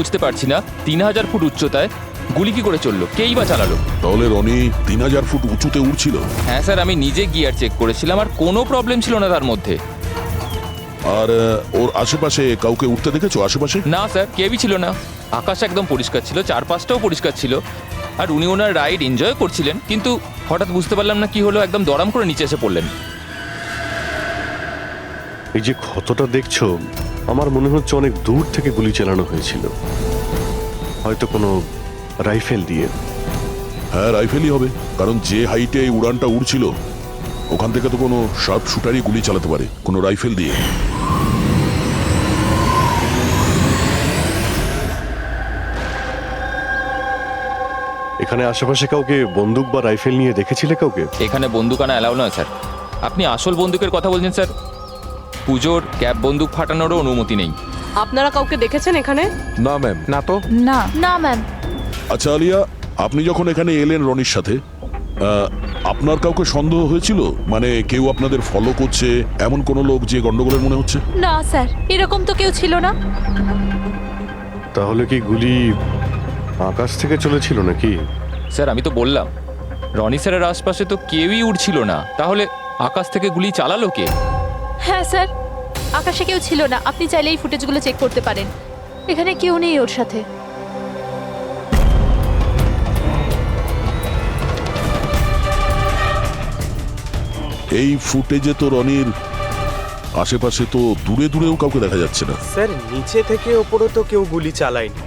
বুঝতে পারছি না 3000 ফুট উচ্চতায় গুলি কি করে চললো, কেই বা চালালো? তাহলে রনি 3000 ফুট উঁচুতে উঠছিল? হ্যাঁ স্যার, আমি নিজে গিয়ার চেক করেছিলাম আর কোনো প্রবলেম ছিল না তার মধ্যে। আর ওর আশেপাশে কাউকে উঠতে দেখেছো আশেপাশে? না স্যার, কেউই ছিল না। আকাশ একদম পরিষ্কার ছিল, চারপাশটাও পরিষ্কার ছিল, আর উনি ওনার রাইড এনজয় করছিলেন। কিন্তু হঠাৎ বুঝতে পারলাম না কি হলো, একদম দড়াম করে নিচে এসে পড়লেন। এই যে ক্ষতটা দেখছো, আমার মনে হচ্ছে অনেক দূর থেকে গুলি চালানো হয়েছিল, হয়তো কোনো রাইফেল দিয়ে। হ্যাঁ, রাইফেলই হবে, কারণ যে হাইটে এই উড়ানটা উড়ছিল ওখান থেকে তো কোনো শার্প শুটারই গুলি চালাতে পারে, কোনো রাইফেল দিয়ে। এখানে আশেপাশে কাউকে বন্দুক বা রাইফেল নিয়ে দেখেছিলে কাউকে? এখানে বন্দুক আনা অ্যালাউ নয় স্যার। আপনি আসল বন্দুকের কথা বলছেন স্যার? পুজোর ক্যাপ বন্দুক ফাটানোরও অনুমতি নেই। আপনারা কাউকে দেখেছেন এখানে? না ম্যাম। না তো। না না ম্যাম। আচ্ছা আলিয়া, আপনি যখন এখানে এলেন রনির সাথে, আপনার কাউকে সন্দেহ হয়েছিল? মানে কেউ আপনাদের ফলো করছে, এমন কোনো লোক যে গন্ডগোলের মনে হচ্ছে? না স্যার, এরকম তো কেউ ছিল না। তাহলে কি গুলি আকাশ থেকে চলেছিল নাকি? স্যার আমি তো বললাম, রনি স্যারের আশপাশে তো কেউই উড়ছিল না, তাহলে আকাশ থেকে গুলি চালালো কে? হ্যাঁ স্যার, আকাশে কেউ ছিল না। আপনি চাইলে এই ফুটেজগুলো চেক করতে পারেন, এখানে কেউ নেই ওর সাথে। এই ফুটেজে তো রনির আশেপাশে তো দূরে দূরেও কাউকে দেখা যাচ্ছে না। স্যার, নিচে থেকে ওপরে তো কেউ গুলি চালায়নি।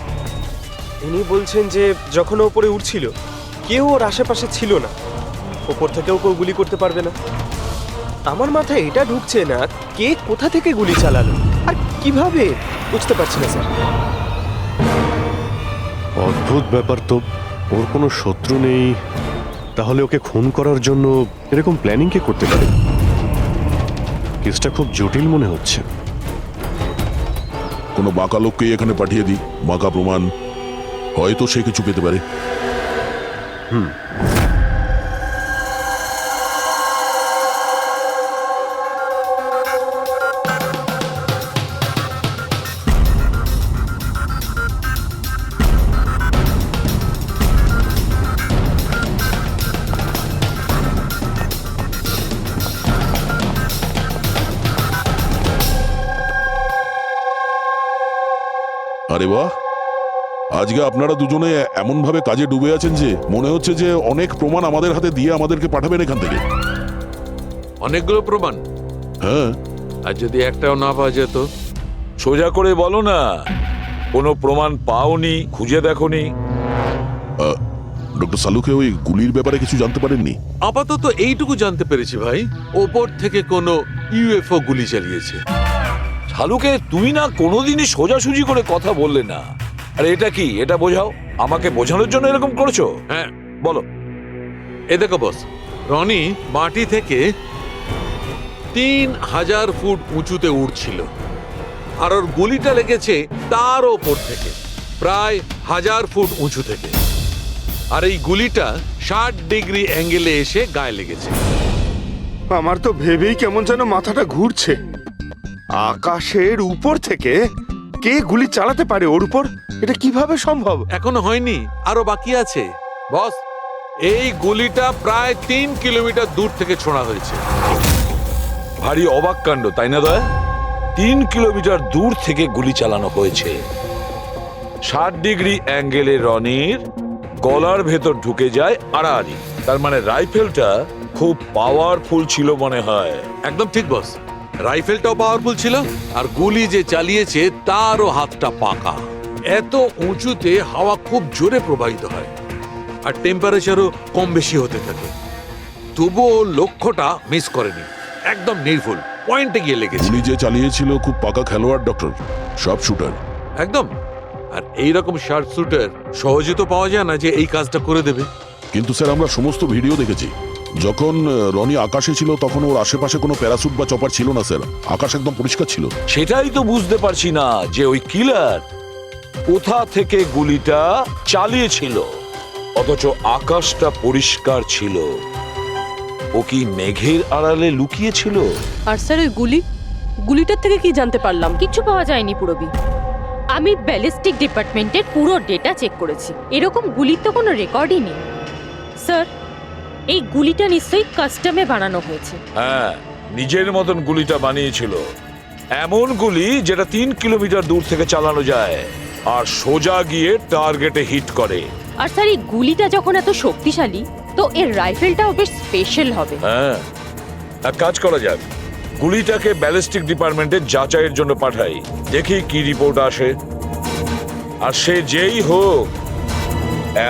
ইনি বলছেন যে যখন ও ওপরে উঠছিল কেউ ওর আশেপাশে ছিল না, ওপর থেকেও কেউ গুলি করতে পারবে না। আমার মাথায় এটা ঢুকছে না, কে কোথা থেকে গুলি চালালো আর কিভাবে, বুঝতে পারছি না স্যার। অদ্ভুত ব্যাপার তো, ওর কোনো শত্রু নেই, তাহলে ওকে খুন করার জন্য এরকম প্ল্যানিং কে করতে পারে? কেসটা খুব জটিল মনে হচ্ছে। কোনো বাঁকা লোককেই এখানে পাঠিয়ে দিই, বাঁকা প্রমাণ, হয়তো সে কিছু পেতে পারে। আরে বাহ, আজকে আপনারা দুজনে এমন ভাবে কাজে ডুবে আছেন যে মনে হচ্ছে যে অনেক প্রমাণ আমাদের হাতে দিয়ে আমাদেরকে পাঠাবেন এখান থেকে। অনেকগুলো প্রমাণ? হ্যাঁ। আর যদি একটাও না পাওয়া যেত? সোজা করে বলো না, কোনো প্রমাণ পাওনি, খুঁজে দেখোনি? ডক্টর সালুকে ওই গুলির ব্যাপারে কিছু জানতে পারেননি? আপাতত এইটুকু জানতে পেরেছি ভাই, ওপর থেকে কোনো ইউএফও গুলি চালিয়েছে। শালুকে তুমি না কোনোদিনই সোজাসুজি করে কথা বললে না। আরে এটা কি, এটা বোঝাও, আমাকে বোঝানোর জন্য এরকম করেছো? হ্যাঁ বলো। এ দেখো বস, রনি মাটি থেকে 3000 ফুট উঁচুতে উঠছিল, আর ওর গুলিটা লেগেছে তার ওপর থেকে প্রায় 1000 ফুট উঁচু থেকে, আর এই গুলিটা 60 ডিগ্রি অ্যাঙ্গেলে এসে গায়ে লেগেছে। আমার তো ভেবেই কেমন যেন মাথাটা ঘুরছে। আকাশের উপর থেকে কে গুলি চালাতে পারে ওর উপর? এটা কিভাবে সম্ভব? এখনো হয়নি, আরো বাকি আছে বস। এই গুলিটা প্রায় 3 কিলোমিটার দূর থেকে ছোড়া হয়েছে। ভারী অবাক কাণ্ড, তাই না দয়া? 3 কিলোমিটার দূর থেকে গুলি চালানো হয়েছে। 60 ডিগ্রি অ্যাঙ্গেলে রনির গলার ভেতর ঢুকে যায় আড়াআড়ি। তার মানে রাইফেলটা খুব পাওয়ারফুল ছিল মনে হয়। একদম ঠিক বস, রাইফেলটাও পাওয়ারফুল ছিল, আর গুলি যে চালিয়েছে তারও হাতটা পাকা। এত উঁচুতে হাওয়া খুব জোরে প্রবাহিত হয়, আর টেম্পারেচারও কম বেশি হতে থাকে, তবুও লক্ষ্যটা মিস করেনি, একদম নির্ভুল পয়েন্টে গিয়ে লেগেছে। গুলি যে চালিয়েছিল খুব পাকা খেলোয়াড়, ডক্টর, সব শুটার। একদম। আর এইরকম শার্প শুটার সহজে তো পাওয়া যায় না যে এই কাজটা করে দেবে। কিন্তু স্যার, আমরা সমস্ত ভিডিও দেখেছি। যখন রনি আকাশে ছিল তখন ওর আশেপাশে কোনো প্যারাসুট বা চপার ছিল না স্যার, আকাশ একদম পরিষ্কার ছিল। সেটাই তো বুঝতে পারছি না যে ওই কিলার কোথা থেকে গুলিটা চালিয়েছিল, অথচ আকাশটা পরিষ্কার ছিল। ও কি মেঘের আড়ালে লুকিয়ে ছিল? আর স্যার ওই গুলিটার থেকে কি জানতে পারলাম? কিচ্ছু পাওয়া যায়নি পুরবি। আমি ব্যালিস্টিক ডিপার্টমেন্টের পুরো ডেটা চেক করেছি, এরকম গুলির তো কোনো রেকর্ডই নেই। স্যার, এই গুলিটা নিশ্চয়ই কাস্টমে বানানো হয়েছে। হ্যাঁ, নিজের মতন গুলিটা বানিয়েছিল। এমন গুলি যেটা 3 কিলোমিটার দূর থেকে চালানো যায় আর সোজা গিয়ে টার্গেটে হিট করে। আর স্যার, এই গুলিটা যখন এত শক্তিশালী, তো এর রাইফেলটাও বেশ স্পেশাল হবে। হ্যাঁ, এক কাজ করা যাক, গুলিটাকে ব্যালিস্টিক ডিপার্টমেন্টে যাচাইয়ের জন্য পাঠাই, দেখি কি রিপোর্ট আসে। আর সে যেই হোক,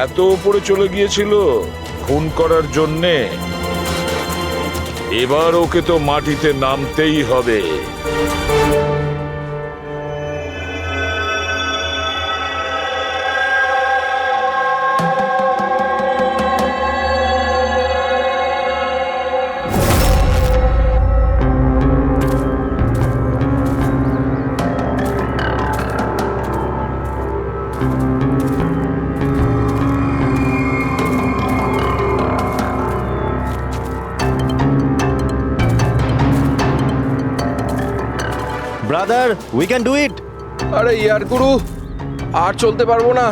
এত উপরে চলে গিয়েছিল খুন করার জন্যে, এবার ওকে তো মাটিতে নামতেই হবে। ব্রাদার, উই ক্যান ডু ইট। আরে ইয়ার গুরু, আর চলতে পারবো না,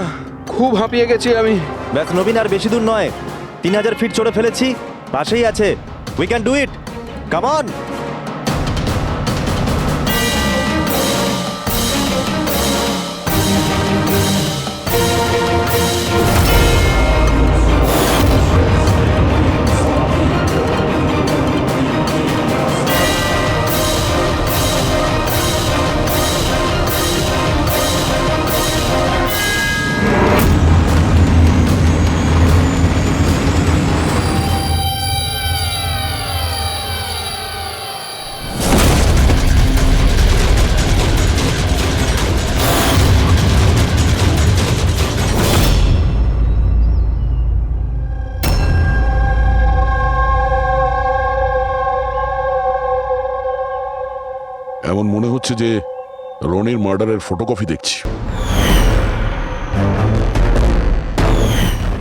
খুব হাঁপিয়ে গেছি আমি। ব্যাস নবীন, আর বেশি দূর নয়, 3000 ফিট চড়ে ফেলেছি, পাশেই আছে। We can do it, come on. এমন মনে হচ্ছে যে রনির মার্ডারের ফটোকপি দেখছি।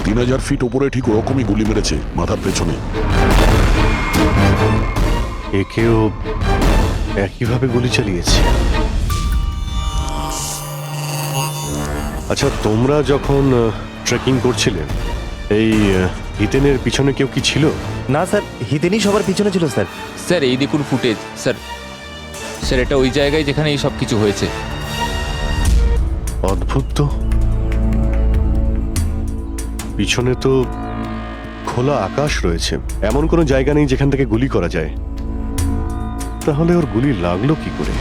3000 ফিট ওপরে ঠিক ওরকমই গুলি মেরেছে মাথার পেছনে। একেও একইভাবে গুলি চালিয়েছে। আচ্ছা, তোমরা যখন ট্রেকিং করছিলে, এই হিতেনের পিছনে কেউ কি ছিল? না স্যার, হিতেনই সবার পিছনে ছিল স্যার। স্যার এই দেখুন ফুটেজ। স্যার স্যার এটা ওই জায়গায় যেখানে এই সব কিছু হয়েছে। অদ্ভুত তো, পিছনে তো খোলা আকাশ রয়েছে, এমন কোনো জায়গা নেই যেখান থেকে গুলি করা যায়। তাহলে ওর গুলি লাগলো কি করে?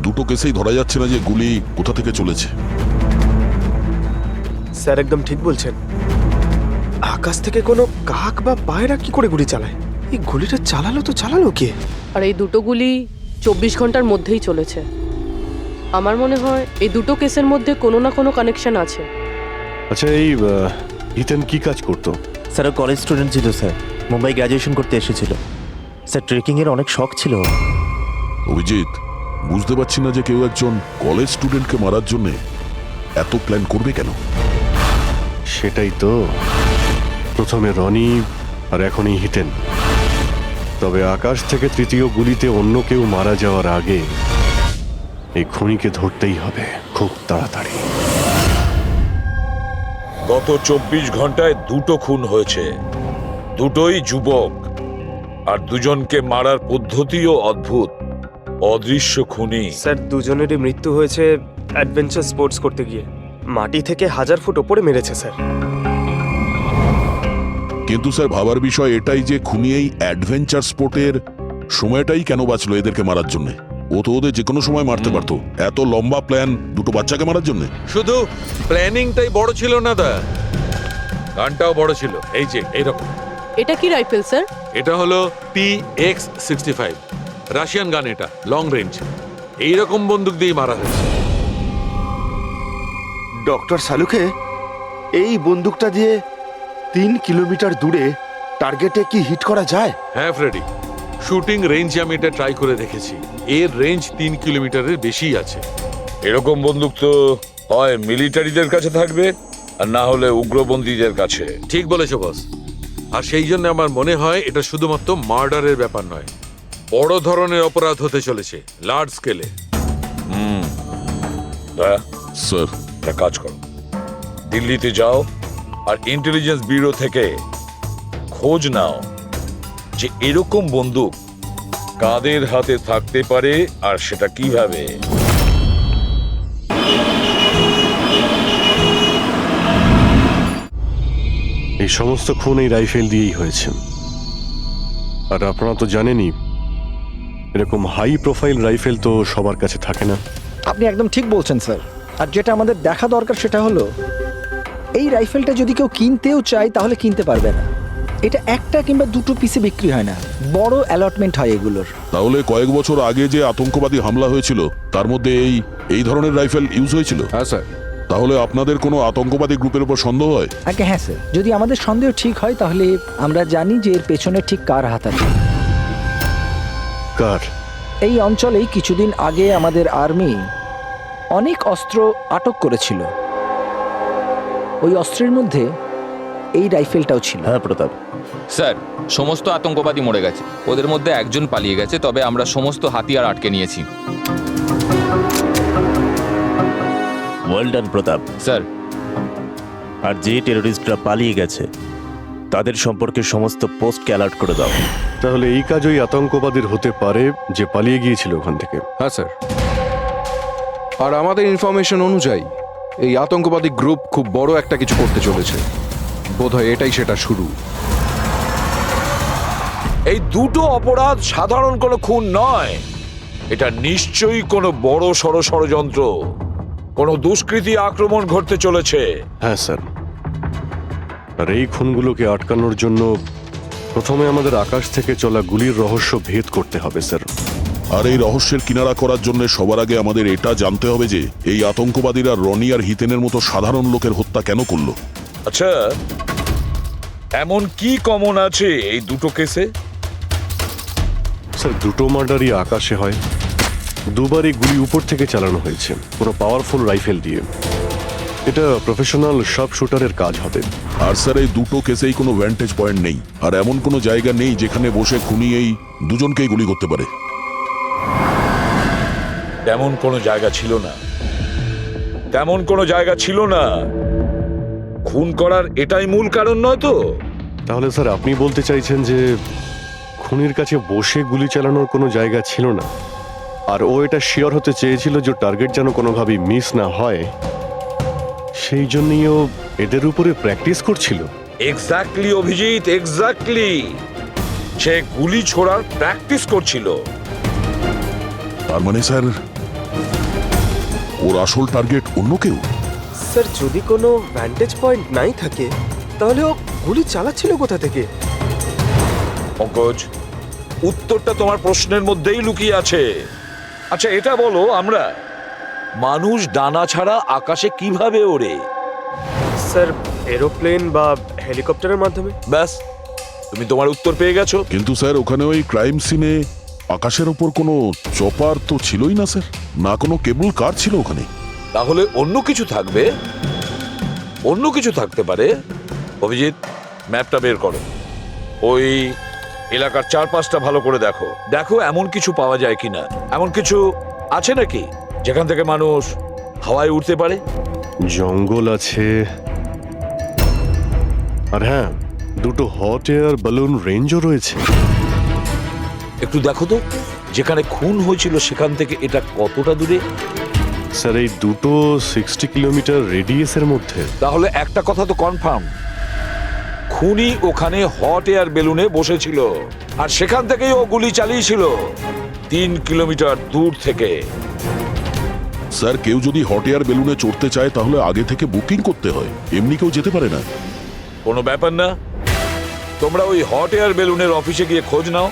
দুটো কেসেই ধরা যাচ্ছে না যে গুলি কোথা থেকে চলেছে। স্যার একদম ঠিক বলছেন, আকাশ থেকে কোনো কাক বা পায়রা কি করে গুলি চালায়? এই গুলিটা চালালো কে? আর এই দুটো গুলি 24 ঘন্টার মধ্যেই চলেছে। আমার মনে হয় এই দুটো কেসের মধ্যে কোনো না কোনো কানেকশন আছে। আচ্ছা, এই হিতেন কি কাজ করতো? স্যার ও কলেজ স্টুডেন্ট ছিল স্যার, মুম্বাই গ্র্যাজুয়েশন করতে এসেছিল স্যার। ট্রেকিং এর অনেক শখ ছিল। অভিজিৎ, বুঝতে পারছি না যে কেউ একজন কলেজ স্টুডেন্টকে মারার জন্য এত প্ল্যান করবে কেন। সেটাই তো, প্রথমে রনি আর এখনই হিতেন। তবে আকাশ থেকে তৃতীয় গুলিতে অন্য কেউ মারা যাওয়ার আগে এই খুনিকে ধরতেই হবে খুব তাড়াতাড়ি। গত 24 ঘন্টায় 2টো খুন হয়েছে, দুটোই যুবক, আর দুজনকে মারার পদ্ধতিও অদ্ভুত। অদৃশ্য খুনি। স্যার, দুজনেরই মৃত্যু হয়েছে অ্যাডভেঞ্চার স্পোর্টস করতে গিয়ে। মাটি থেকে 1000 ফুট ওপরে মেরেছে স্যার। কিন্তু স্যার ভাবার বিষয় এটাই যে খুনি এই অ্যাডভেঞ্চার স্পোর্টের সময়টাই কেন বাঁচলো এদেরকে মারার জন্য? ও তো ওদের যে কোনো সময় মারতে পারতো। এত লম্বা প্ল্যান দুটো বাচ্চাকে মারার জন্য? শুধু প্ল্যানিংটাই বড় ছিল না দা, গানটাও বড় ছিল। এই যে এইরকম। এটা কি রাইফেল স্যার? এটা হলো PX-65 রাশিয়ান গান, এটা লং রেঞ্জ। এইরকম বন্দুক দিয়ে মারা হয়েছে। ডক্টর সালুকে, এই বন্দুকটা দিয়ে 3 কিলোমিটার দূরে টার্গেটে কি হিট করা যায়? হ্যাঁ ফ্রেডি, শুটিং রেঞ্জে আমি এটা ট্রাই করে দেখেছি। এর রেঞ্জ 3 কিলোমিটারের বেশি আছে। এরকম বন্দুক তো হয় মিলিটারিদের কাছে থাকবে, আর না হলে উগ্রপন্থীদের কাছে। ঠিক বলেছো বস। আর সেই জন্য আমার মনে হয় এটা শুধুমাত্র মার্ডারের ব্যাপার নয়, বড় ধরনের অপরাধ হতে চলেছে, লার্জ স্কেলে। দয়া স্যার একটা কাজ করো, দিল্লিতে যাও আর ইন্টেলিজেন্স ব্যুরো থেকে খোঁজ নাও যে এরকম বন্দুক কাদের হাতে থাকতে পারে আর সেটা কিভাবে। এই সমস্ত খুন এই রাইফেল দিয়েই হয়েছে। আর আপনারা তো জানেনই, এরকম হাই প্রোফাইল রাইফেল তো সবার কাছে থাকে না। আপনি একদম ঠিক বলছেন স্যার। আর যেটা আমাদের দেখা দরকার সেটা হলো এই রাইফেলটা যদি কেউ কিনতেও চায় তাহলে কিনতে পারবে না। এটা একটা কিংবা দুটো পিসে বিক্রি হয় না, বড় অ্যালটমেন্ট হয় এগুলোর। তাহলে কয়েক বছর আগে যে আতঙ্কবাদী হামলা হয়েছিল তার মধ্যে এই ধরনের রাইফেল ইউজ হয়েছিল? হ্যাঁ স্যার। তাহলে আপনাদের কোনো আতঙ্কবাদী গ্রুপের উপর সন্দেহ হয়? আগে হ্যাঁ স্যার, যদি আমাদের সন্দেহ ঠিক হয় তাহলে আমরা জানি যে এর পেছনে ঠিক কার হাত আছে। কার? এই অঞ্চলেই কিছুদিন আগে আমাদের আর্মি অনেক অস্ত্র আটক করেছিল। ওই অস্ত্রের মধ্যে এই রাইফেলটাও ছিল। হ্যাঁ প্রতাপ, স্যার, সমস্ত আতঙ্কবাদী মরে গেছে, ওদের মধ্যে একজন পালিয়ে গেছে, তবে আমরা সমস্ত হাতিয়ার আটকে নিয়েছি। ওয়েল ডান প্রতাপ। স্যার, আর যে টেররিস্টরা পালিয়ে গেছে তাদের সম্পর্কে সমস্ত পোস্টকে অ্যালার্ট করে দাও। তাহলে এই কাজ ওই আতঙ্কবাদীর হতে পারে যে পালিয়ে গিয়েছিল ওখান থেকে। হ্যাঁ স্যার। আর আমাদের ইনফরমেশন অনুযায়ী এই আতঙ্কবাদী গ্রুপ খুব বড় একটা কিছু করতে চলেছে। বোধহয় এটাই সেটা শুরু। এই দুটো অপরাধ সাধারণ কোনো খুন নয়, এটা নিশ্চয়ই কোনো বড় সড় ষড়যন্ত্র, কোনো দুষ্কৃতী আক্রমণ ঘটতে চলেছে। হ্যাঁ স্যার। আর এই খুনগুলোকে আটকানোর জন্য প্রথমে আমাদের আকাশ থেকে চলা গুলির রহস্য ভেদ করতে হবে স্যার। আর এই রহস্যের কিনারা করার জন্য সবার আগে আমাদের এটা জানতে হবে যে এই আতঙ্কবাদীরা রনি আর হিতেনের মতো সাধারণ লোকের হত্যা কেন করলো। আচ্ছা, এমন কি কমন আছে এই দুটো কেসে? স্যার, দুটো মার্ডারই আকাশে হয়। দুবারই গুলি উপর থেকে চালানো হয়েছে, কোনো পাওয়ারফুল রাইফেল দিয়ে। এটা প্রফেশনাল শার্প শুটারের কাজ হবে। আর স্যার, এই দুটো কেসেই কোনো ভ্যান্টেজ পয়েন্ট নেই, আর এমন কোনো জায়গা নেই যেখানে বসে খুনি এই দুজনকেই গুলি করতে পারে। তেমন কোনো জায়গা ছিল না, তেমন কোনো জায়গা ছিল না। খুন করার এটাই মূল কারণ নয় তো? তাহলে স্যার আপনি বলতে চাইছেন যে খুনির কাছে বসে গুলি চালানোর কোনো জায়গা ছিল না, আর ও এটা শিওর হতে চেয়েছিল যে টার্গেট যেন কোনোভাবেই মিস না হয়, সেই জন্যই ও এদের উপরে প্র্যাকটিস করছিল। Exactly Abhijit, exactly. সে গুলি ছোড়ার প্র্যাকটিস করছিল। তার মানে স্যার, ওর আসল টার্গেট অন্য কেউ? স্যার, যদি কোনো ভ্যান্টেজ পয়েন্ট নাই থাকে তাহলে ও গুলি চালাচ্ছিল কোথা থেকে? পঙ্কজ, উত্তরটা তোমার প্রশ্নের মধ্যেই লুকিয়ে আছে। আচ্ছা এটা বলো, আমরা মানুষ ডানা ছাড়া আকাশে কিভাবে ওড়ে? স্যার, এরোপ্লেন বা হেলিকপ্টারের মাধ্যমে। ব্যাস, তুমি তোমার উত্তর পেয়ে গেছো। কিন্তু স্যার, ওখানে ওই ক্রাইম সিনে আকাশের ওপর কোনো চপার তো ছিলই না স্যার, না কোনো কেবল কার ছিল ওখানে। তাহলে অন্য কিছু থাকবে, অন্য কিছু থাকতে পারে। অভিজিৎ, ম্যাপটা বের করো, ওই এলাকার চারপাশটা ভালো করে দেখো, দেখো এমন কিছু পাওয়া যায় কিনা। এমন কিছু আছে নাকি যেখান থেকে মানুষ হাওয়ায় উঠতে পারে? জঙ্গল আছে, আর হ্যাঁ, দুটো হট এয়ার বালুন রেঞ্জও রয়েছে। একটু দেখো তো, যেখানে খুন হয়েছিল সেখান থেকে এটা কতটা দূরে? স্যার, এই দুটো 60 কিলোমিটার রেডিয়াসের মধ্যে। তাহলে একটা কথা তো কনফার্ম, খুনি ওখানে হট এয়ার বেলুনে বসেছিল, আর সেখান থেকেই ও গুলি চালিয়েছিল 3 কিলোমিটার দূর থেকে। স্যার, কেউ যদি হট এয়ার বেলুনে চড়তে চায় তাহলে আগে থেকে বুকিং করতে হয়, এমনি কেউ যেতে পারে না। কোনো ব্যাপার না, তোমরা ওই হট এয়ার বেলুনের অফিসে গিয়ে খোঁজ নাও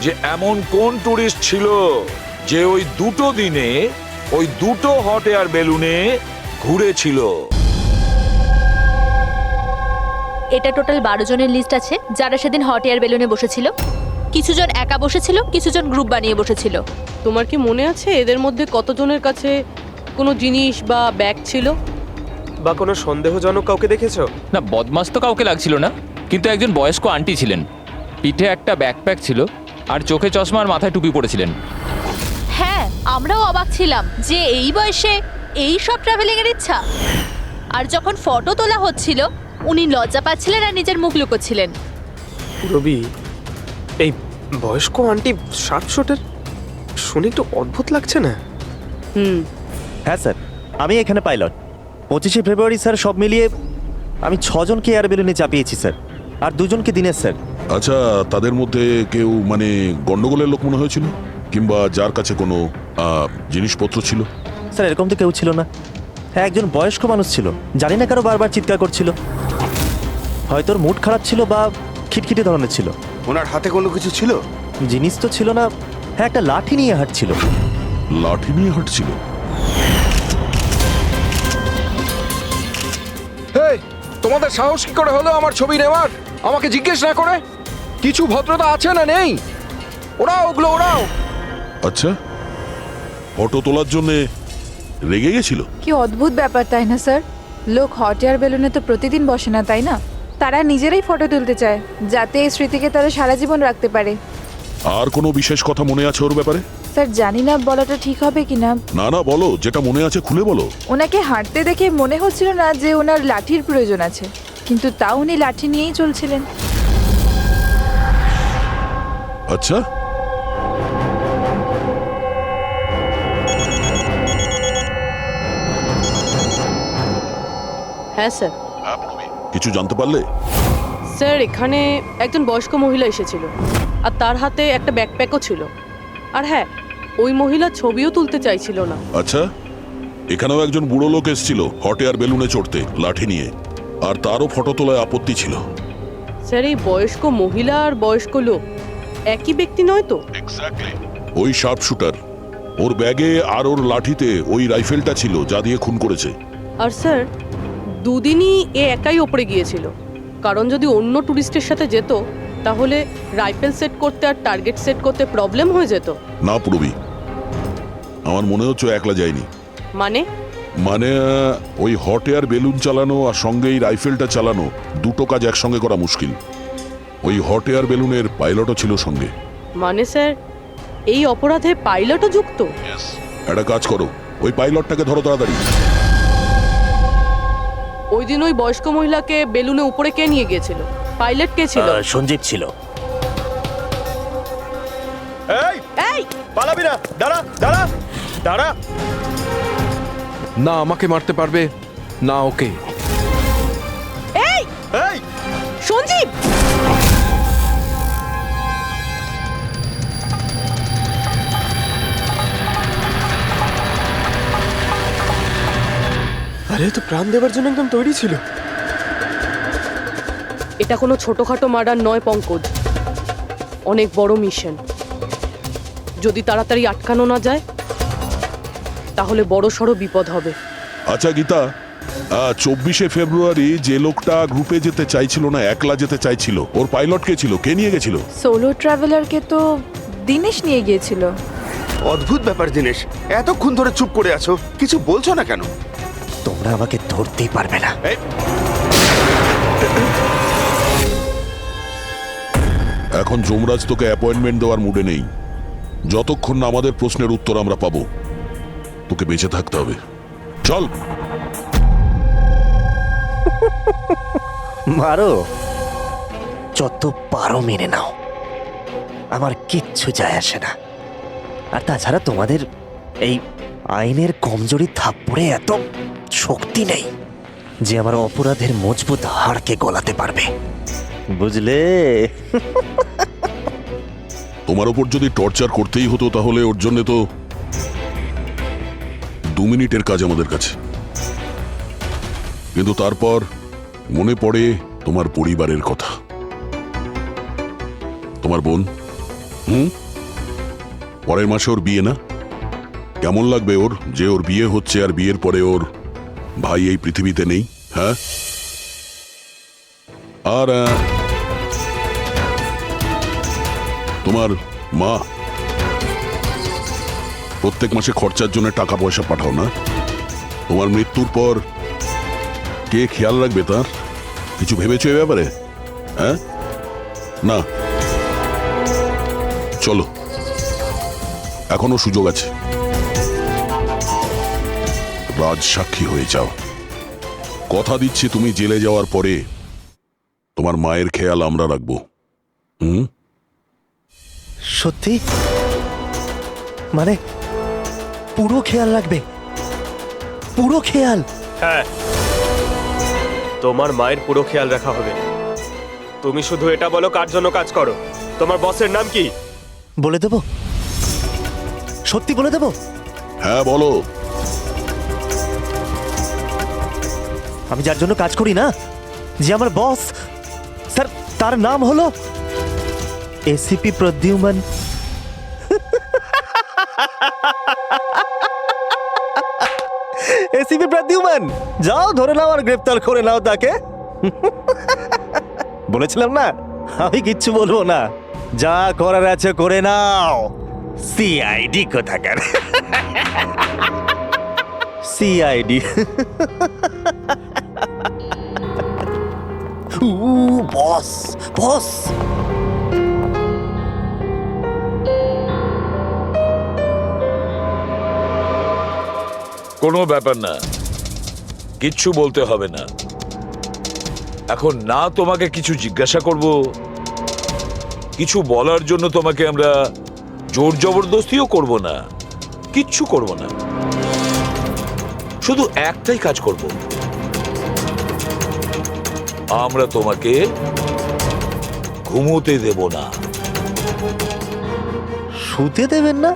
যে এমন কোন টুরিস্ট ছিল যে ওই দুটো দিনে ওই দুটো হট এয়ার বেলুনে ঘুরেছিল। এটা টোটাল 12 জনের লিস্ট আছে যারা সেদিন হট এয়ার বেলুনে বসেছিল। কিছুজন একা বসেছিল, কিছুজন গ্রুপ বানিয়ে বসেছিল। তোমার কি মনে আছে এদের মধ্যে কতজনের কাছে কোনো জিনিস বা ব্যাগ ছিল? বা কোনো সন্দেহজনক কাউকে দেখেছো? না, বদমাস তো কাউকে লাগছিল না, কিন্তু একজন বয়স্ক আন্টি ছিলেন, পিঠে একটা ব্যাকপ্যাক ছিল, আর চোখে চশমা আর মাথায় টুপি পরেছিলেন। হ্যাঁ, আমরাও অবাক ছিলাম যে এই বয়সে এই সব ট্রাভেলিং এর ইচ্ছা? আর যখন ফটো তোলা হচ্ছিল উনি লজ্জা পাচ্ছিলেন আর নিজের মুখ লুকোচ্ছিলেন। রবি, এই বয়স্ক আন্টি শার্ট শটের শুনে একটু অদ্ভুত লাগছে না? হ্যাঁ স্যার, আমি এখানে পাইলট। 25শে ফেব্রুয়ারি স্যার সব মিলিয়ে আমি 6 জনকে এয়ার বেলুনে চাপিয়েছি স্যার, আর 2 জনকে দিনের স্যার। আচ্ছা, তাদের মধ্যে কেউ মানে গন্ডগোলের লোক মনে হয়েছিল, কিংবা যার কাছে কোনো জিনিসপত্র ছিল? স্যার এরকম তো কেউ ছিল না। হ্যাঁ, একজন বয়স্ক মানুষ ছিল, জানি না কারো বারবার চিৎকার করছিল। হয়তো ওর মুড খারাপ ছিল বা খিটখিটে ধরনের ছিল। ওনার হাতে কোনো কিছু ছিল? জিনিস তো ছিল না। হ্যাঁ, একটা লাঠি নিয়ে হাঁটছিল। লাঠি নিয়ে হাঁটছিল? এই, তোমাদের সাহস কি করে হলো আমার ছবি নেওয়ার, আমাকে জিজ্ঞেস না করে? কিছু ভদ্রতা আছে না নেই? ওরাও ওগুলো ওরাও। আচ্ছা, ফটো তোলার জন্য রেগে গেছিল? কি অদ্ভুত ব্যাপার, তাই না স্যার? লোক হট এয়ার বেলুনে তো প্রতিদিন বসে না, তাই না? তারা নিজেরাই ফটো তুলতে চায়, যাতে এই স্মৃতিকে তারা সারা জীবন রাখতে পারে। আর কোনো বিশেষ কথা মনে আছে ওর ব্যাপারে? স্যার জানি না বলাটা ঠিক হবে কিনা। না না, বলো, যেটা মনে আছে খুলে বলো। ওনাকে হাঁটতে দেখে মনে হচ্ছিল না যে ওনার লাঠির প্রয়োজন আছে, কিন্তু তাও উনি লাঠি নিয়েই চলছিলেন। আচ্ছা, হ্যাঁ স্যার। কিছু জানতে পারলে? স্যার, এখানে একজন বয়স্ক মহিলা এসেছিল, আর তার হাতে একটা ব্যাকপ্যাকও ছিল। আর হ্যাঁ, ওই মহিলা ছবিও তুলতে চাইছিল না। আচ্ছা, এখানেও একজন বুড়ো লোক এসেছিল হট এয়ার বেলুনে চড়তে লাঠি নিয়ে, আর তারও ফটো তোলায় আপত্তি ছিল। স্যার, এই বয়স্ক মহিলা আর বয়স্ক লোক একই ব্যক্তি নয় তো? ওই শার্প শুটার, ওর ব্যাগে আর ওর লাঠিতে ওই রাইফেলটা ছিল যা দিয়ে খুন করেছে। আর স্যার, দুদিনই এ একাই ওপরে গিয়েছিল, কারণ যদি অন্য টুরিস্টের সাথে যেত তাহলে রাইফেল সেট করতে আর টার্গেট সেট করতে প্রবলেম হয়ে যেত। না পুরবি, আমার মনে হচ্ছে একলা যায়নি। মানে? মানে ওই হট এয়ার বেলুন চালানো আর সঙ্গে এই রাইফেলটা চালানো, দুটো কাজ একসঙ্গে করা মুশকিল। ওই হট এয়ার বেলুনের পাইলটও ছিল সঙ্গে। মানে স্যার, এই অপরাধে পাইলটও যুক্ত? একটা কাজ করো, ওই পাইলটটাকে ধরো তাড়াতাড়ি। ওই দিন ওই বয়স্ক মহিলাকে বেলুনে উপরে কে নিয়ে গিয়েছিল? পাইলট কে ছিল? সঞ্জীব ছিল। এই পালাবি না, দাঁড়া দাঁড়া দাঁড়া। না আমাকে মারতে পারবে না ওকে। এই এই সঞ্জীব! আরে, তো প্রাণ দেওয়ার জন্য একদম তৈরি ছিল। এটা কোনো ছোটখাটো মার্ডার নয় পঙ্কজ, অনেক বড় মিশন। যদি তাড়াতাড়ি আটকানো না যায় তাহলে বড় সড় বিপদ হবে। আচ্ছা গীতা, 24শে ফেব্রুয়ারি যে লোকটা গ্রুপে যেতে চাইছিল না, একলা যেতে চাইছিল, ওর পাইলট কে ছিল? কে নিয়ে গেছিল? সোলো ট্রাভেলারকে তো দিনেশ নিয়ে গিয়েছিল। অদ্ভুত ব্যাপার দিনেশ, এতক্ষণ ধরে চুপ করে আছো, কিছু বলছো না কেন? তোমরা আমাকে ধরতেই পারবে না। এখন যমরাজ তোকে অ্যাপয়েন্টমেন্ট দেওয়ার মুডে নেই। যতক্ষণ না আমাদের প্রশ্নের উত্তর আমরা পাবো, তোকে বেঁচে থাকতে হবে। চল। মারো, যত পারো মেনে নাও, আমার কিচ্ছু যায় আসে না। আর তাছাড়া তোমাদের এই আইনের কমজোরি থাপ্পড়ে এত শক্তি নেই যে আমার অপরাধের মজবুত হাড়কে গলাতে পারবে, বুঝলে? তোমার ওপর যদি টর্চার করতেই হতো তাহলে ওর জন্য তো 2 মিনিটের কাজ আমাদের কাছে। কিন্তু তারপর মনে পড়ে তোমার পরিবারের কথা, তোমার বোন। পরের মাসে ওর বিয়ে না? কেমন লাগবে ওর যে ওর বিয়ে হচ্ছে আর বিয়ের পরে ওর ভাই এই পৃথিবীতে নেই? হ্যাঁ, আর তোমার মা প্রত্যেক মাসে খরচার জন্য টাকা পয়সা পাঠাও না? তোমার মৃত্যুর পর কে খেয়াল রাখবে তার? কিছু ভেবেছো এ ব্যাপারে? হ্যাঁ, না। চলো, এখনো সুযোগ আছে। রাজসাক্ষী হয়ে যাও। কথা দিচ্ছি তুমি জেলে যাওয়ার পরে তোমার মায়ের খেয়াল আমরা রাখবো। সত্যি? মানে পুরো খেয়াল রাখবে? পুরো খেয়াল? হ্যাঁ, তোমার মায়ের পুরো খেয়াল রাখা হবে। তুমি শুধু এটা বলো কার জন্য কাজ করো, তোমার বসের নাম কি? বলে দেবো? সত্যি বলে দেবো? হ্যাঁ বলো। আমি যার জন্য কাজ করি না, যে আমার বস স্যার, তার নাম হলো এসিপি প্রদ্যুম্ন। এসিপি প্রদ্যুম্ন, যাও ধরে নাও আর গ্রেফতার করে নাও তাকে। বলেছিলাম না আমি কিচ্ছু বলবো না, যা করার আছে করে নাও। সিআইডি কোথাকার। সিআইডি। বস বস। কোনো ব্যাপার না, কিচ্ছু বলতে হবে না। এখন না তোমাকে কিছু জিজ্ঞাসা করব, কিছু বলার জন্য তোমাকে আমরা জোর জবরদস্তিও করব না, কিচ্ছু করব না। শুধু একটাই কাজ করব, আমরা তোমাকে ঘুমোতে দেব না। শুতে দেবেন না?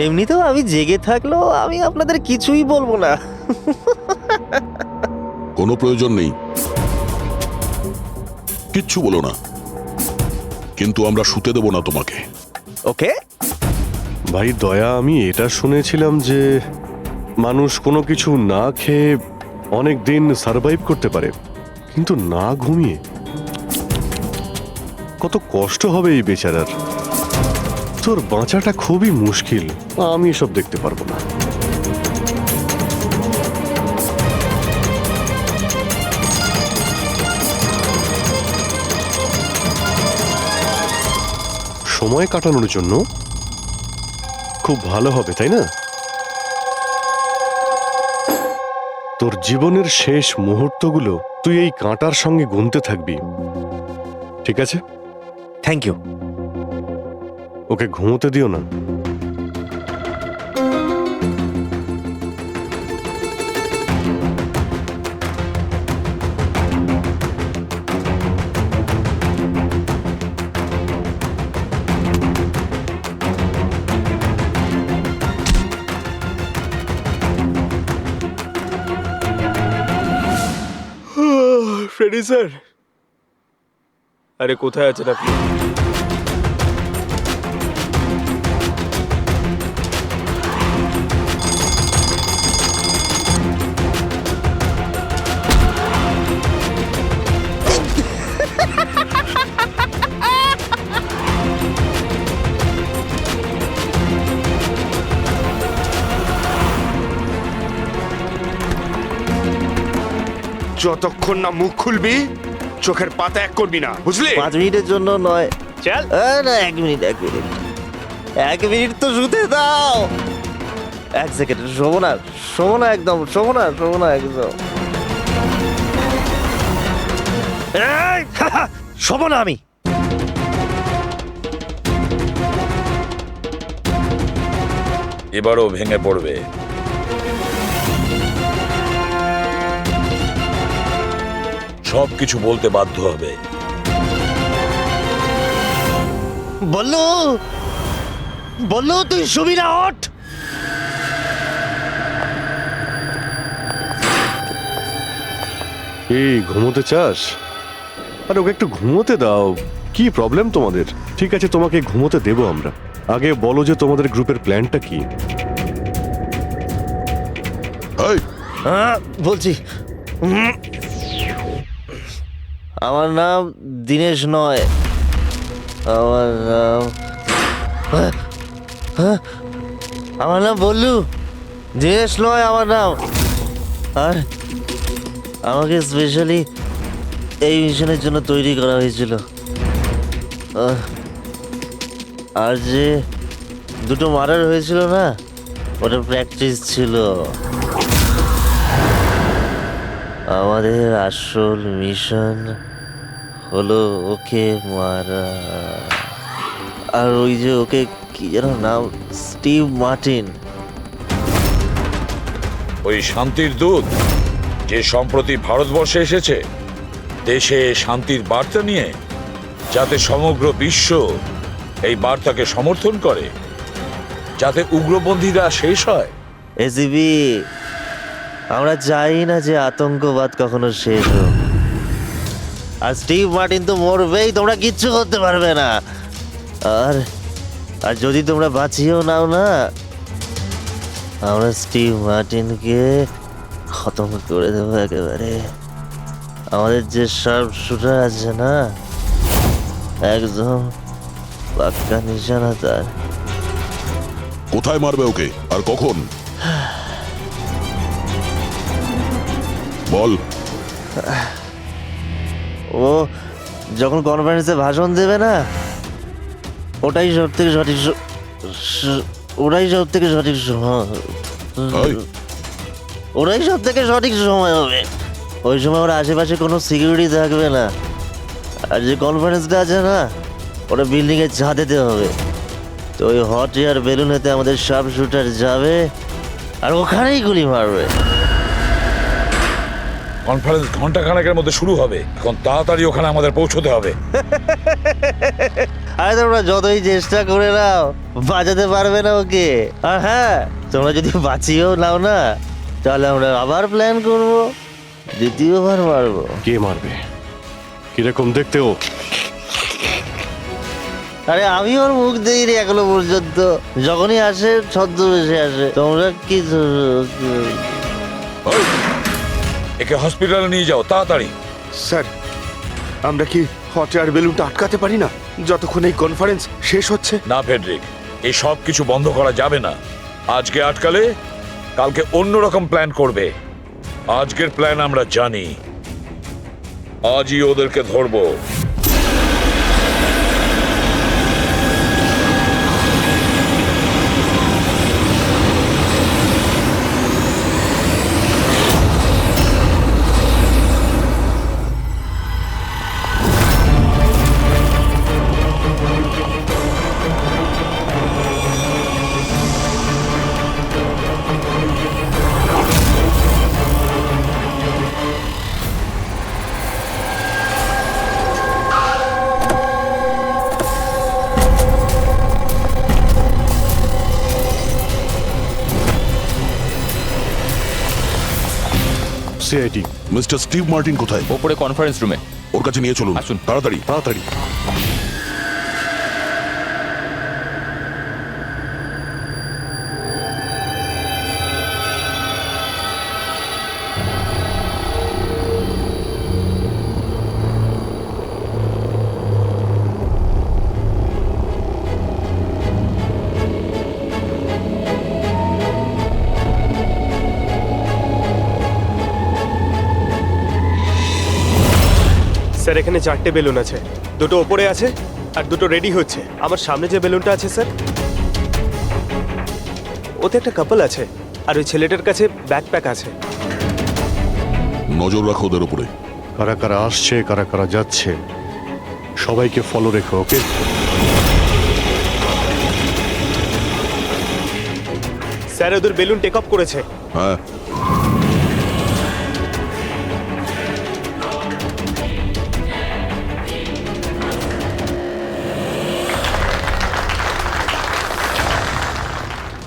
এমনিতেও আমি জেগে থাকলেও আমি আপনাদের কিছুই বলবো না। কোনো প্রয়োজন নেই, কিচ্ছু বলো না, কিন্তু আমরা শুতে দেব না তোমাকে। ওকে ভাই দয়া, আমি এটা শুনেছিলাম যে মানুষ কোনো কিছু না খেয়ে অনেক দিন সার্ভাইভ করতে পারে, কিন্তু না ঘুমিয়ে কত কষ্ট হবে এই বেচারার। তোর বাঁচাটা খুবই মুশকিল, আমি এসব দেখতে পারবো না। সময় কাটানোর জন্য খুব ভালো হবে, তাই না? তোর জীবনের শেষ মুহূর্তগুলো তুই এই কাঁটার সঙ্গে গুনতে থাকবি, ঠিক আছে? Thank you. ওকে ঘুমোতে দিও না। ফ্রেডি স্যার, আরে কোথায় আছেন আপনি? যতক্ষণ না মুখ খুলবি চোখের পাতা এক করবি না, বুঝলি? 5 মিনিটের জন্য নয়। চল না, 1 মিনিট 1 মিনিট 1 মিনিট তো শুতে দাও। 1 সেকেন্ড। শোবো না, শোবো না, একদম শোবো না, শোবো না একদম। শোবো না আমি। এবারও ভেঙে পড়বে। সবকিছু বলতে বাধ্য হবে। বললু, বললু তুই শুবি না, ওঠ। এই ঘুমোতে চাস? আরে ওকে একটু ঘুমোতে দাও, কি প্রবলেম তোমাদের? ঠিক আছে, তোমাকে ঘুমোতে দেবো আমরা। আগে বলো যে তোমাদের গ্রুপের প্ল্যানটা কি? বলছি, আমার নাম দীনেশ নয়, আমার নাম বললু। দীনেশ নয় আমার নাম। আর আমাকে স্পেশালি এই মিশনের জন্য তৈরি করা হয়েছিল। আর যে 2টো মার্ডার হয়েছিল না, ওটা প্র্যাকটিস ছিল। আমাদের আসল মিশন হলো ওকে মারা। আর ওই যে ওকে কি যেন নাম, স্টিভ মার্টিন। ওই শান্তির দূত যে সম্প্রতি ভারতবর্ষে এসেছে দেশে শান্তির বার্তা নিয়ে, যাতে সমগ্র বিশ্ব এই বার্তাকে সমর্থন করে, যাতে উগ্রপন্থীরা শেষ হয়। এসিবি, আমরা চাই না যে আতঙ্কবাদ কখনো শেষ হোক। আর স্টিভ মার্টিন তো মরবেই, তোমরা কিচ্ছু করতে পারবে না। আর আর যদি তোমরা বাঁচিয়েও নাও না, আমরা স্টিভ মার্টিনকে খতম করে দেবো একেবারে। আমাদের যে শার্প শুটার আছে না, একদম পাক্কা নিশানা তার। কোথায় মারবে ওকে আর কখন বল? ও যখন কনফারেন্সে ভাষণ দেবে না, ওটাই সব থেকে সঠিক ওটাই সব থেকে সঠিক সময়। ওটাই সব থেকে সঠিক সময় হবে। ওই সময় ওর আশেপাশে কোনো সিকিউরিটি থাকবে না। আর যে কনফারেন্সটা আছে না, ওটা বিল্ডিংয়ের ছাদেতে হবে। তো ওই হট এয়ার বেলুনেতে আমাদের শার্প শুটার যাবে আর ওখানেই গুলি মারবে। কনফারেন্স ঘন্টাখানেকের মধ্যে শুরু হবে, এখন তাড়াতাড়ি ওখানে আমাদের পৌঁছতে হবে। আরে তোমরা যতই চেষ্টা করে নাও, বাঁচাতে পারবে না ওকে। আর হ্যাঁ, তোমরা যদি বাঁচিয়েও নাও না, তাহলে আমরা আবার প্ল্যান করব, দ্বিতীয়বার মারবো। কে মারবে? কিরকম দেখতে ও? আরে আমি ওর মুখ দেখিনি এখনো পর্যন্ত। যখনই আসে ছদ্মবেশে আসে। তোমরা কি একে হসপিটালে নিয়ে যাও তাড়াতাড়ি। স্যার, আমরা কি হট এয়ার বেলুনটা আটকাতে পারি না যতক্ষণ এই কনফারেন্স শেষ হচ্ছে? না ফেডরিক, এই সব কিছু বন্ধ করা যাবে না। আজকে আটকালে কালকে অন্যরকম প্ল্যান করবে। আজকের প্ল্যান আমরা জানি, আজই ওদেরকে ধরবো। সিআইডি। মিস্টার স্টিভ মার্টিন কোথায়? ওপরে কনফারেন্স রুমে। ওর কাছে নিয়ে চলুন। আসুন। তাড়াতাড়ি তাড়াতাড়ি। স্যার, এখানে 4টে বেলুন আছে। দুটো ওপরে আছে আর দুটো রেডি হচ্ছে। আমার সামনে যে বেলুনটা আছে স্যার, ওতে একটা কাপল আছে আর ওই ছেলেটার কাছে ব্যাকপ্যাক আছে। নজর রাখো ওদের উপরে। কারা কারা আসছে, কারা কারা যাচ্ছে, সবাইকে ফলো রেখো, ওকে? স্যার, ওদের বেলুন টেক অফ করেছে। হ্যাঁ,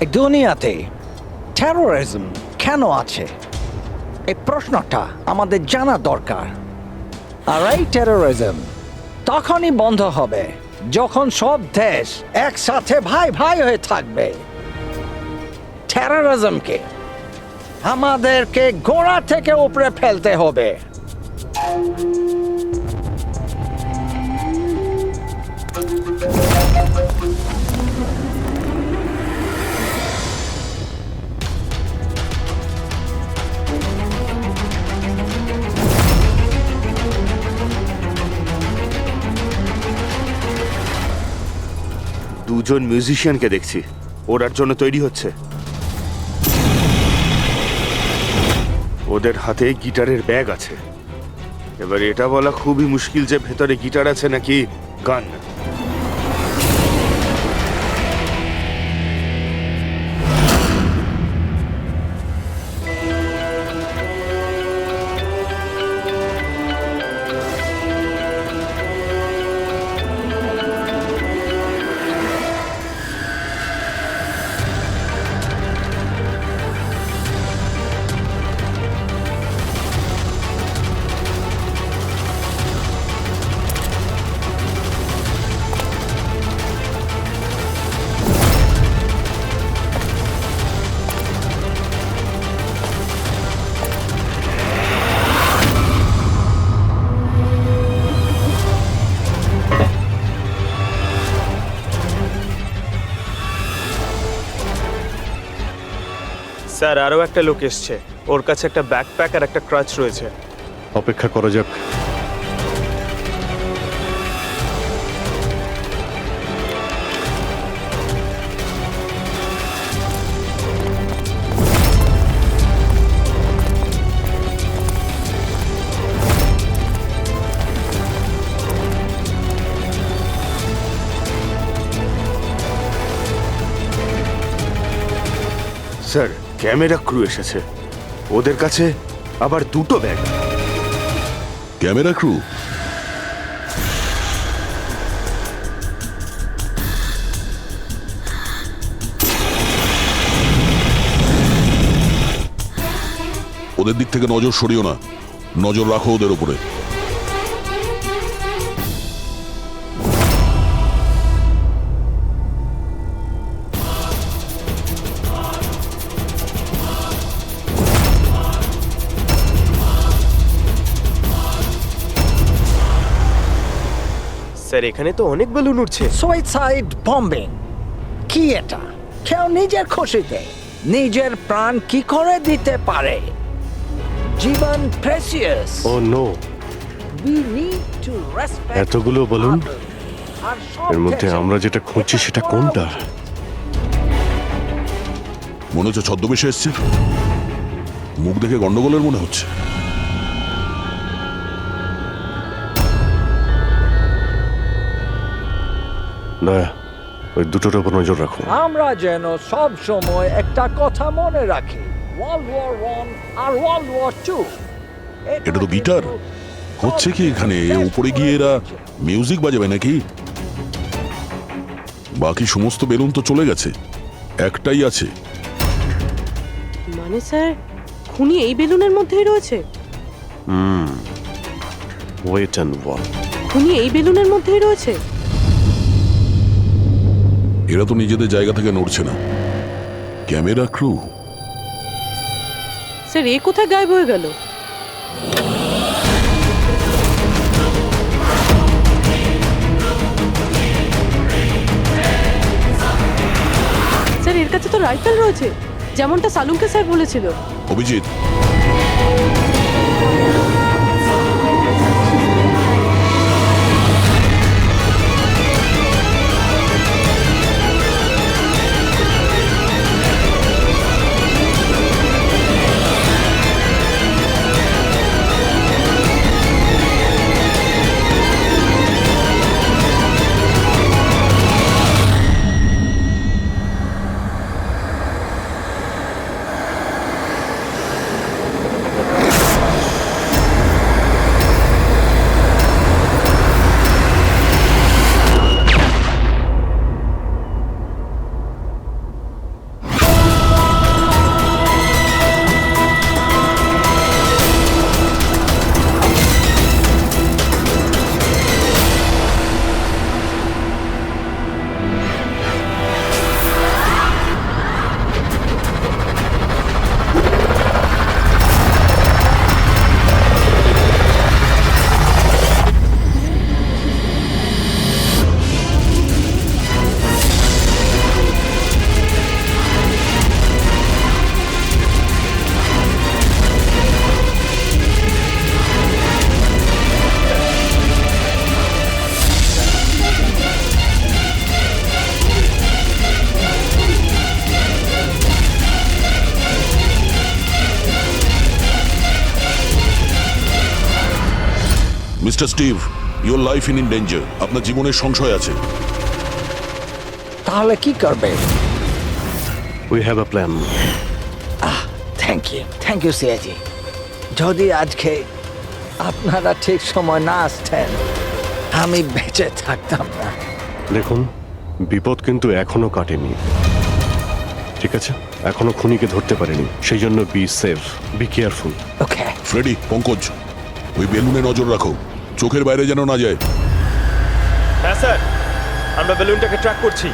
এই দুনিয়াতে টেরোরিজম কেন আছে, এই প্রশ্নটা আমাদের জানা দরকার। আর এই টেরোরিজম তখনই বন্ধ হবে যখন সব দেশ একসাথে ভাই ভাই হয়ে থাকবে। টেরোরিজমকে আমাদেরকে গোড়া থেকে উপরে ফেলতে হবে। দুজন মিউজিশিয়ানকে দেখছি, ওরার জন্য তৈরি হচ্ছে। ওদের হাতে গিটারের ব্যাগ আছে। এবার এটা বলা খুবই মুশকিল যে ভেতরে গিটার আছে নাকি গান। স্যার আরও একটা লোক এসছে, ওর কাছে একটা ব্যাকপ্যাক আর একটা ক্রাচ রয়েছে। অপেক্ষা করা যাক। স্যার ক্যামেরা ক্রু এসেছে, ওদের কাছে আবার দুটো ব্যাগ। Camera crew? ওদের দিক থেকে নজর সরিও না, নজর রাখো ওদের উপরে। স্যার এখানে তো অনেক বেলুন উঠছে। সুইসাইড বম্বিং কি এটা? কেউ নিজের খুশিতে নিজের প্রাণ কি করে দিতে পারে? জীবন precious. Oh no, We need to respect এতগুলো বলুন, আর সব এর মধ্যে দেশে আমরা যেটা খুঁজছি সেটা কোনটা? মনে হচ্ছে ছদ্মবেশে এসছে, মুখ দেখে গন্ডগোলের মনে হচ্ছে। না, ওই দুটোর উপর নজর রাখো। আমরা যেন সব সময় একটা কথা মনে রাখি, ওয়ার্ল্ড ওয়ার 1 আর ওয়ার্ল্ড ওয়ার 2। এটা তো গিটার। হচ্ছে কি এখানে? উপরে গিয়ে এরা মিউজিক বাজাবে নাকি? বাকি সমস্ত বেলুন তো চলে গেছে, একটাই আছে। মানে স্যার খুনি এই বেলুনের মধ্যেই রয়েছে? Wait and watch. খুনি এই বেলুনের মধ্যেই রয়েছে? এরা তো নিজেদের জায়গা থেকে নড়ছে না। Camera crew? স্যার এ কোথায় গায়েব হয়ে গেল? স্যার এর কাছে তো রাইফেল রয়েছে, যেমনটা সালুমকে স্যার বলেছিল। Abhijit, mister Steve, your life in danger. আপনার জীবনের সংশয় আছে। তাহলে কি করবে? We have a plan. Thank you সিয়াজি। যদি আজকে আপনারা ঠিক সময় না আসতেন আমি বেঁচে থাকতাম না। দেখুন, বিপদ কিন্তু এখনো কাটেনি, ঠিক আছে? এখনো খুনিকে ধরতে পারেনি, সেই জন্য be safe, be careful. Okay Freddie, Pankaj, ওই বেলুনে নজর রাখো, চোখের বাইরে যেন না যায়। হ্যাঁ স্যার, আমরা বেলুনটাকে ট্র্যাক করছি।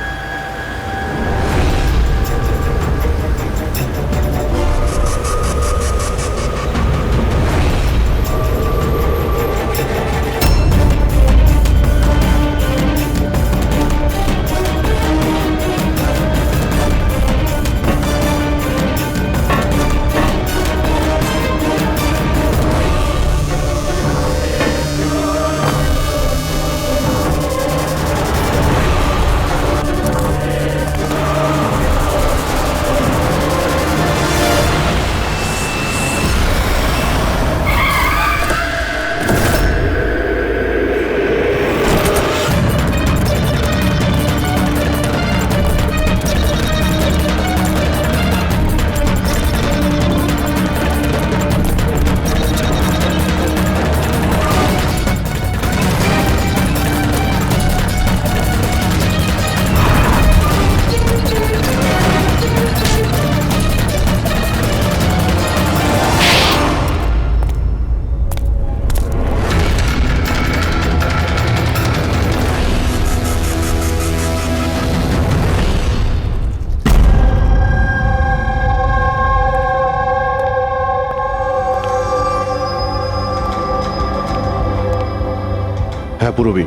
হ্যাঁ পুরবি,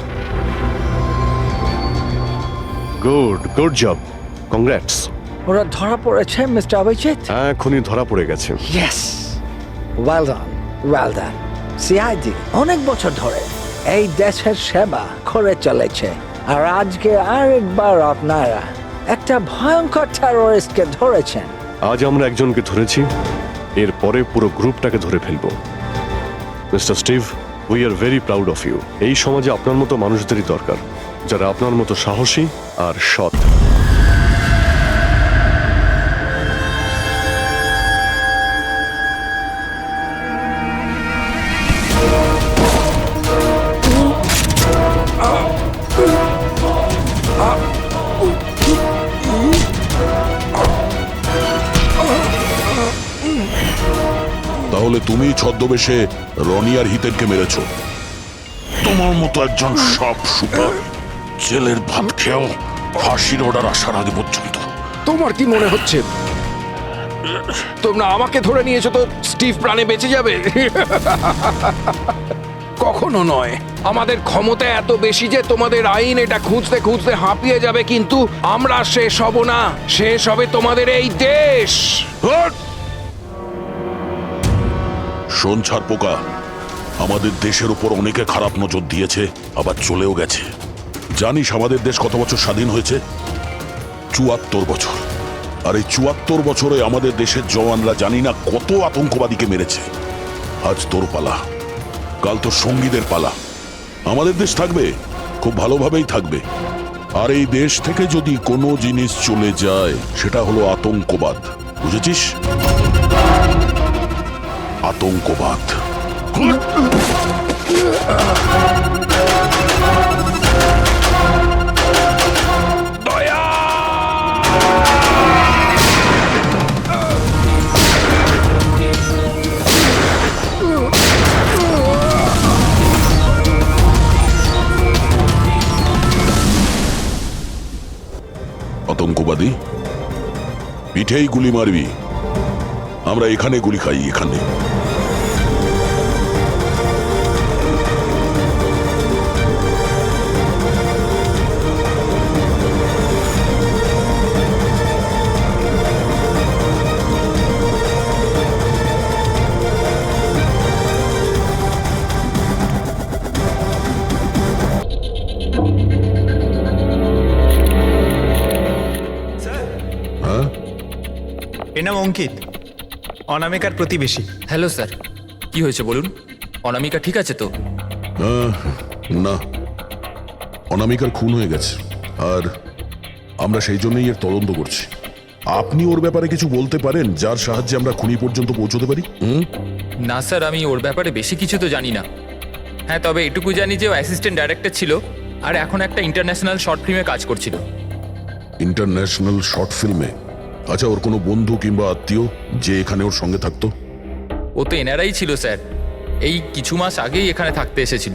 গুড জব, কংগ্রাটস। ওরা ধরা পড়েছে মিস্টার অভিজিৎ? হ্যাঁ, খুনি ধরা পড়ে গেছে। Yes, well done. সিআইডি অনেক বছর ধরে এই দেশের সেবা করে চলেছে, আর আজকে আরেকবার আপনারা একটা ভয়ঙ্কর টেররিস্টকে ধরেছেন। আজ আমরা একজনকে ধরেছি, এরপরে পুরো গ্রুপটাকে ধরে ফেলবো। Mister Steve, we are very proud of you. এই সমাজে আপনার মতো মানুষদেরই দরকার, যারা আপনার মতো সাহসী আর সৎ। তাহলে তুমি ছদ্মবেশে রনি আর হিতেনকে মেরেছো? তোমার মতো একজন সব সুপার জেলের ভাত খেয়েও ফাঁসির অর্ডার আসার আগে পর্যন্ত। তোমার কি মনে হচ্ছে তোমরা আমাকে ধরে নিয়েছো তো স্টিভ প্রাণে বেঁচে যাবে? কখনো নয়। আমাদের ক্ষমতা এত বেশি যে তোমাদের আইন এটা খুঁজতে খুঁজতে হাঁপিয়ে যাবে, কিন্তু আমরা শেষ হব না। শেষ হবে তোমাদের এই দেশ। শোন ছাড় পোকা, আমাদের দেশের উপর অনেকে খারাপ নজর দিয়েছে, আবার চলেও গেছে। জানিস আমাদের দেশ কত বছর স্বাধীন হয়েছে? ৭৪ বছর। আর এই ৭৪ বছরে আমাদের দেশের জওয়ানরা জানি না কত আতঙ্কবাদীকে মেরেছে। আজ তোর পালা, কাল তোর সঙ্গীদের পালা। আমাদের দেশ থাকবে, খুব ভালোভাবেই থাকবে। আর এই দেশ থেকে যদি কোনো জিনিস চলে যায় সেটা হলো আতঙ্কবাদ, বুঝেছিস? আতঙ্কবাদ। আতঙ্কবাদী পিঠেই গুলি মারবি, আমরা এখানে গুলি খাই, এখানে। এর নাম অঙ্কিত, অনামিকার প্রতিবেশী। হ্যালো স্যার, কি হয়েছে বলুন? অনামিকা ঠিক আছে তো? না, অনামিকার খুন হয়ে গেছে আর আমরা সেই জন্যই এর তদন্ত করছি। আপনি ওর ব্যাপারে কিছু বলতে পারেন যার সাহায্যে আমরা খুনি পর্যন্ত পৌঁছতে পারি? না স্যার, আমি ওর ব্যাপারে বেশি কিছু তো জানি না। হ্যাঁ, তবে এটুকু জানি যে ও অ্যাসিস্ট্যান্ট ডাইরেক্টর ছিল আর এখন একটা ইন্টারন্যাশনাল শর্ট ফিল্মে কাজ করছিল। ইন্টারন্যাশনাল শর্ট ফিল্মে? আচ্ছা, ওর কোনো বন্ধু কিংবা আত্মীয় যে এখানে ওর সঙ্গে থাকতো? ও তো এনআরআই ছিল স্যার, এই কিছু মাস আগেই এখানে থাকতে এসেছিল।